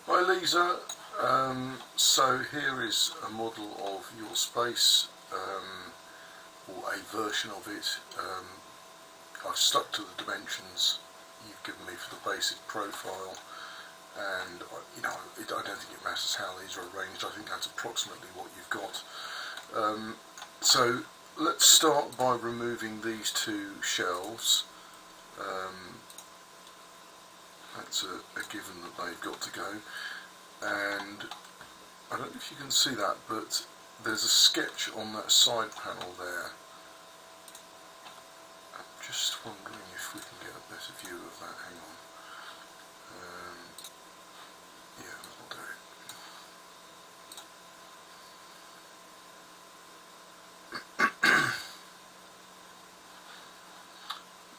Hi Liza, so here is a model of your space, or a version of it. I've stuck to the dimensions you've given me for the basic profile, and I don't think it matters how these are arranged. I think that's approximately what you've got. So let's start by removing these two shelves. That's a given that they've got to go, and I don't know if you can see that, but there's a sketch on that side panel there. I'm just wondering if we can get a better view of that. Hang on. Yeah, that'll do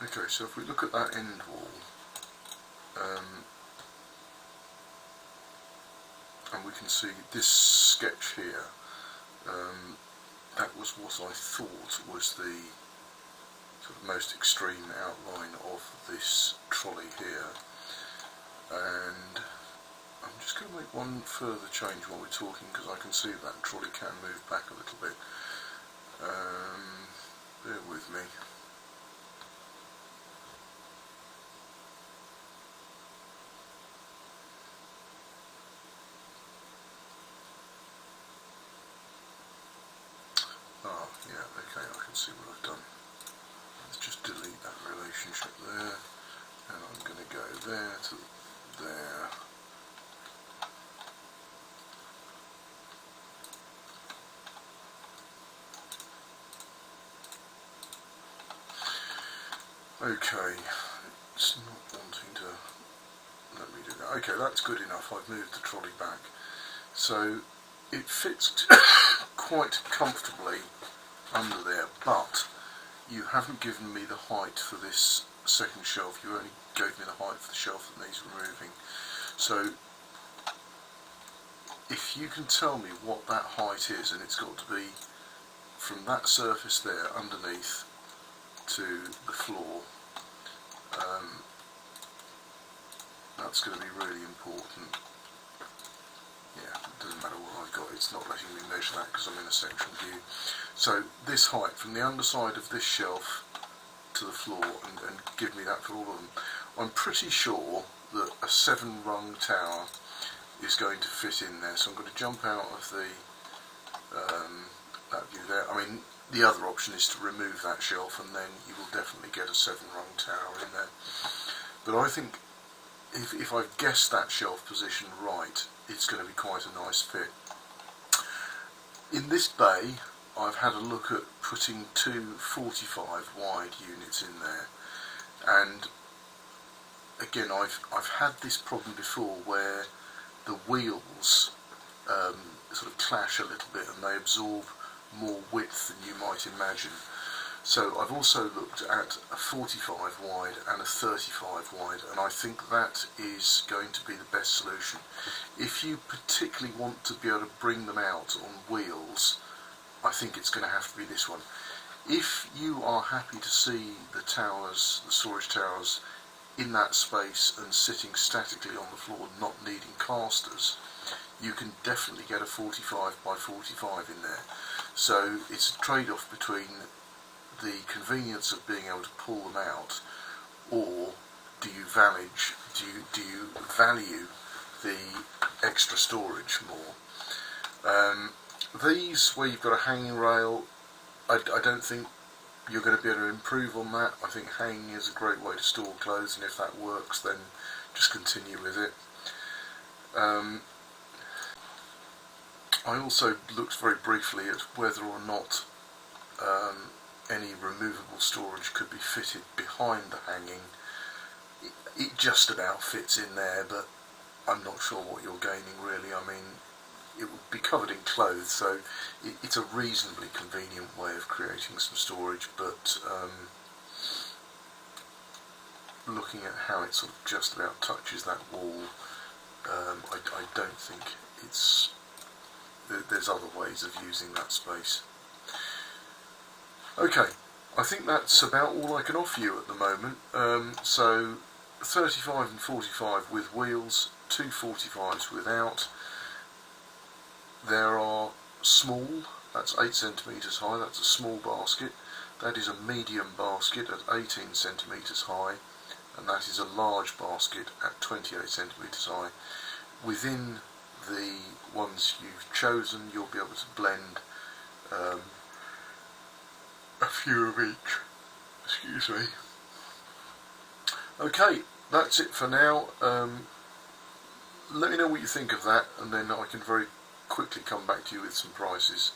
it. Okay, so if we look at that end wall, and we can see this sketch here, that was what I thought was the sort of most extreme outline of this trolley here, and I'm just going to make one further change while we're talking, because I can see that trolley can move back a little bit. Bear with me. Oh, yeah, okay, I can see what I've done. Let's just delete that relationship there, and I'm going to go there to there. Okay, it's not wanting to let me do that. Okay, that's good enough. I've moved the trolley back. So it fits quite comfortably under there, but you haven't given me the height for this second shelf. You only gave me the height for the shelf that needs removing. So if you can tell me what that height is, and it's got to be from that surface there underneath to the floor, that's going to be really important. Yeah, it doesn't matter what I've got, it's not letting me measure that because I'm in a section view. So this height from the underside of this shelf to the floor, and give me that for all of them. I'm pretty sure that a 7-rung tower is going to fit in there, so I'm going to jump out of the that view there. I mean, the other option is to remove that shelf, and then you will definitely get a 7-rung tower in there. But I think if I've guessed that shelf position right, it's going to be quite a nice fit. In this bay, I've had a look at putting two 45 wide units in there, and again I've had this problem before where the wheels sort of clash a little bit and they absorb more width than you might imagine. So I've also looked at a 45 wide and a 35 wide, and I think that is going to be the best solution. If you particularly want to be able to bring them out on wheels, I think it's going to have to be this one. If you are happy to see the towers, the storage towers, in that space and sitting statically on the floor, not needing casters, you can definitely get a 45 by 45 in there. So it's a trade-off between the convenience of being able to pull them out, or do you value the extra storage more? These, where you've got a hanging rail, I don't think you're going to be able to improve on that. I think hanging is a great way to store clothes, and if that works, then just continue with it. I also looked very briefly at whether or not any removable storage could be fitted behind the hanging. It just about fits in there, but I'm not sure what you're gaining really. I mean, it would be covered in clothes, so it's a reasonably convenient way of creating some storage, but looking at how it sort of just about touches that wall, I don't think there's other ways of using that space. Okay, I think that's about all I can offer you at the moment. So 35 and 45 with wheels, 2 45s without. There are small, that's 8 centimetres high, that's a small basket. That is a medium basket at 18 centimetres high, and that is a large basket at 28 centimetres high. Within the ones you've chosen, you'll be able to blend a few of each. Excuse me. Okay, that's it for now. Let me know what you think of that, and then I can very quickly come back to you with some prices.